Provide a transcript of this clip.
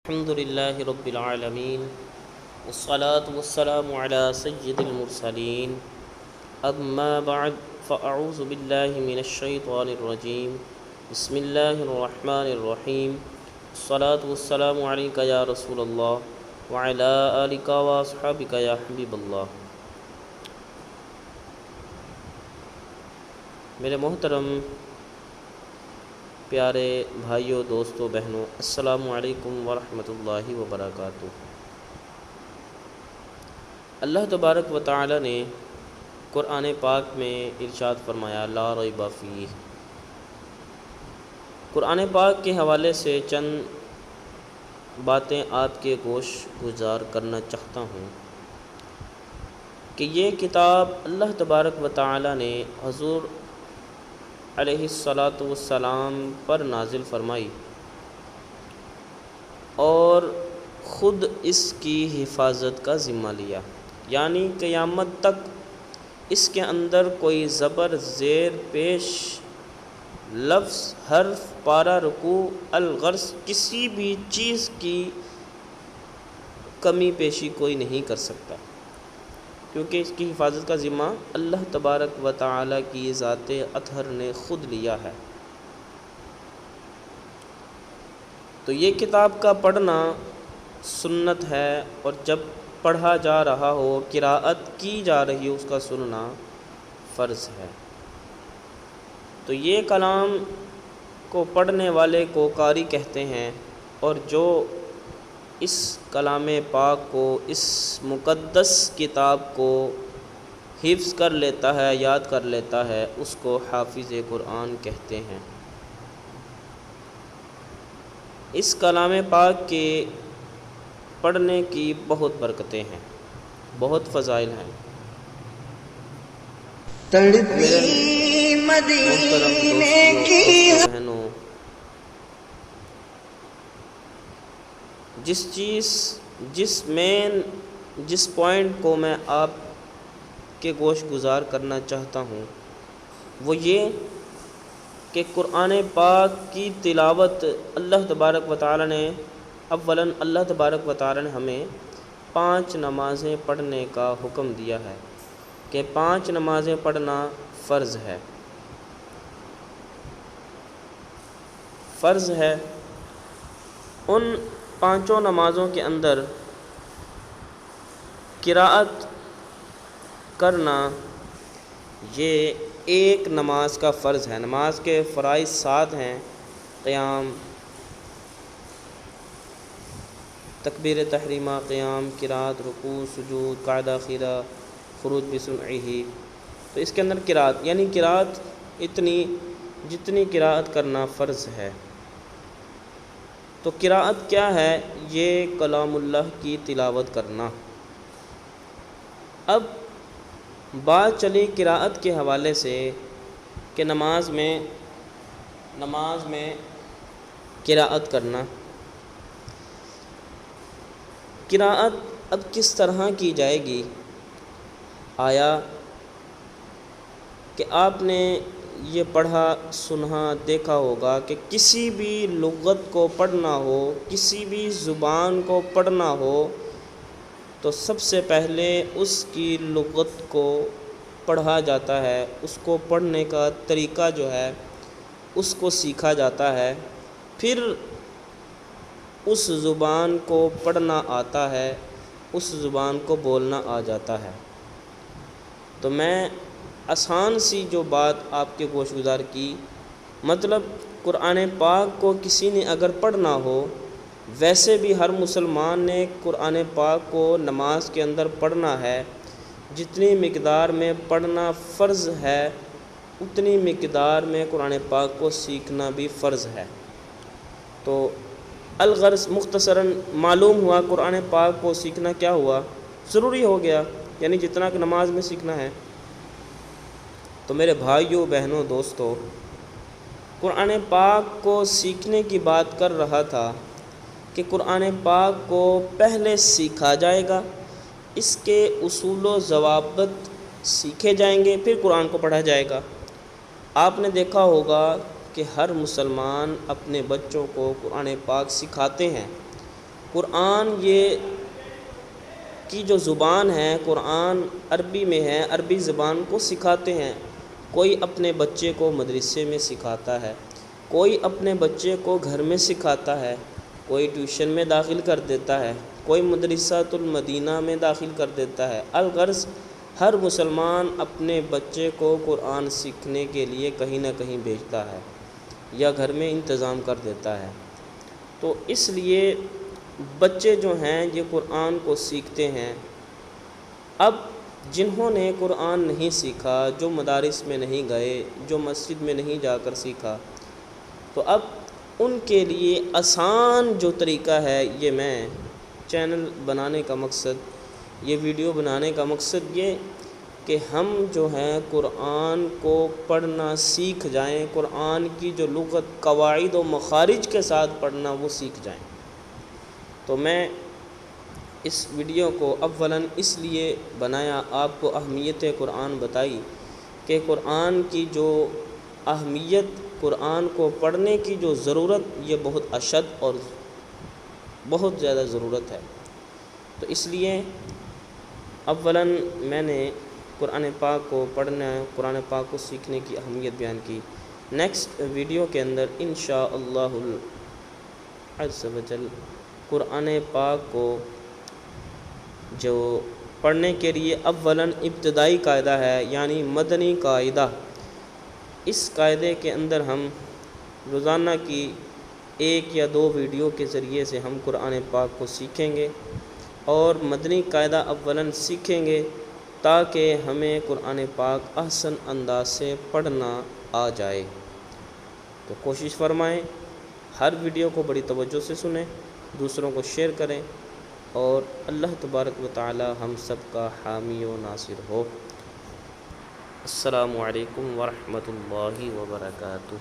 الحمد لله رب العالمين والصلاة والسلام على سيد المرسلين أما بعد فأعوذ بالله من الشيطان الرجيم بسم الله الرحمن الرحيم الصلاة والسلام عليك يا رسول الله وعلى آلك وأصحابك يا حبيب الله۔ میرے محترم پیارے بھائیوں، دوستوں، بہنوں، السلام علیکم ورحمۃ اللہ وبرکاتہ۔ اللہ تبارک و تعالی نے قرآن پاک میں ارشاد فرمایا لا ریب فیہ۔ قرآن پاک کے حوالے سے چند باتیں آپ کے گوش گزار کرنا چاہتا ہوں کہ یہ کتاب اللہ تبارک و تعالی نے حضور علیہ الصلاۃ والسلام پر نازل فرمائی اور خود اس کی حفاظت کا ذمہ لیا، یعنی قیامت تک اس کے اندر کوئی زبر، زیر، پیش، لفظ، حرف، پارہ، رکوع، الغرض کسی بھی چیز کی کمی پیشی کوئی نہیں کر سکتا، کیونکہ اس کی حفاظت کا ذمہ اللہ تبارک و تعالی کی ذات اطہر نے خود لیا ہے۔ تو یہ کتاب کا پڑھنا سنت ہے، اور جب پڑھا جا رہا ہو، قراءت کی جا رہی ہو، اس کا سننا فرض ہے۔ تو یہ کلام کو پڑھنے والے کو قاری کہتے ہیں، اور جو اس کلام پاک کو، اس مقدس کتاب کو حفظ کر لیتا ہے، یاد کر لیتا ہے، اس کو حافظ قرآن کہتے ہیں۔ اس کلام پاک کے پڑھنے کی بہت برکتیں ہیں، بہت فضائل ہیں۔ تڑپی مدینے کی بہنوں، جس پوائنٹ کو میں آپ کے گوش گزار کرنا چاہتا ہوں وہ یہ کہ قرآن پاک کی تلاوت اللہ تبارک و تعالی نے اولاً اللہ تبارک و تعالی نے ہمیں 5 نمازیں پڑھنے کا حکم دیا ہے کہ 5 نمازیں پڑھنا فرض ہے۔ فرض ہے۔ ان 5 نمازوں کے اندر قراءت کرنا یہ ایک نماز کا فرض ہے۔ نماز کے فرائض 7 ہیں: قیام، تکبیر تحریمہ، قیام، قراءت، رکوع، سجود، قعدہ، خیرہ، خروج بسمعہ۔ تو اس کے اندر قراءت، یعنی قراءت جتنی قراءت کرنا فرض ہے۔ تو قراءت کیا ہے؟ یہ کلام اللہ کی تلاوت کرنا۔ اب بات چلی قراءت کے حوالے سے کہ نماز میں قراءت کرنا۔ قراءت اب کس طرح کی جائے گی؟ آیا کہ آپ نے یہ پڑھا، سنا، دیکھا ہوگا کہ کسی بھی لغت کو پڑھنا ہو، کسی بھی زبان کو پڑھنا ہو تو سب سے پہلے اس کی لغت کو پڑھا جاتا ہے، اس کو پڑھنے کا طریقہ جو ہے اس کو سیکھا جاتا ہے، پھر اس زبان کو پڑھنا آتا ہے، اس زبان کو بولنا آ جاتا ہے۔ تو میں آسان سی جو بات آپ کے گوش گزار کی، مطلب قرآن پاک کو کسی نے اگر پڑھنا ہو، ویسے بھی ہر مسلمان نے قرآن پاک کو نماز کے اندر پڑھنا ہے، جتنی مقدار میں پڑھنا فرض ہے اتنی مقدار میں قرآن پاک کو سیکھنا بھی فرض ہے۔ تو الغرض مختصراً معلوم ہوا قرآن پاک کو سیکھنا کیا ہوا؟ ضروری ہو گیا، یعنی جتنا کہ نماز میں سیکھنا ہے۔ تو میرے بھائیوں، بہنوں، دوستوں، قرآن پاک کو سیکھنے کی بات کر رہا تھا کہ قرآن پاک کو پہلے سیکھا جائے گا، اس کے اصول و ضوابط سیکھے جائیں گے، پھر قرآن کو پڑھا جائے گا۔ آپ نے دیکھا ہوگا کہ ہر مسلمان اپنے بچوں کو قرآن پاک سکھاتے ہیں، قرآن یہ کی جو زبان ہے، قرآن عربی میں ہے، عربی زبان کو سکھاتے ہیں۔ کوئی اپنے بچے کو مدرسے میں سکھاتا ہے، کوئی اپنے بچے کو گھر میں سکھاتا ہے، کوئی ٹیوشن میں داخل کر دیتا ہے، کوئی مدرسۃ المدینہ میں داخل کر دیتا ہے۔ الغرض ہر مسلمان اپنے بچے کو قرآن سیکھنے کے لیے کہیں نہ کہیں بھیجتا ہے یا گھر میں انتظام کر دیتا ہے۔ تو اس لیے بچے جو ہیں یہ قرآن کو سیکھتے ہیں۔ اب جنہوں نے قرآن نہیں سیکھا، جو مدارس میں نہیں گئے، جو مسجد میں نہیں جا کر سیکھا، تو اب ان کے لیے آسان جو طریقہ ہے، یہ میں چینل بنانے کا مقصد، یہ ویڈیو بنانے کا مقصد یہ کہ ہم جو ہیں قرآن کو پڑھنا سیکھ جائیں، قرآن کی جو لغت، قواعد و مخارج کے ساتھ پڑھنا وہ سیکھ جائیں۔ تو میں اس ویڈیو کو اولاً اس لیے بنایا، آپ کو اہمیت قرآن بتائی کہ قرآن کی جو اہمیت، قرآن کو پڑھنے کی جو ضرورت، یہ بہت اشد اور بہت زیادہ ضرورت ہے۔ تو اس لیے اولاً میں نے قرآن پاک کو پڑھنا، قرآن پاک کو سیکھنے کی اہمیت بیان کی۔ نیکسٹ ویڈیو کے اندر انشاءاللہ عز و جل قرآن پاک کو جو پڑھنے کے لیے اولاً ابتدائی قاعدہ ہے، یعنی مدنی قاعدہ، اس قاعدے کے اندر ہم روزانہ کی 1 یا 2 ویڈیو کے ذریعے سے ہم قرآن پاک کو سیکھیں گے اور مدنی قاعدہ اولاً سیکھیں گے تاکہ ہمیں قرآن پاک احسن انداز سے پڑھنا آ جائے۔ تو کوشش فرمائیں، ہر ویڈیو کو بڑی توجہ سے سنیں، دوسروں کو شیئر کریں، اور اللہ تبارک و تعالی ہم سب کا حامی و ناصر ہو۔ السلام علیکم ورحمۃ اللہ وبرکاتہ۔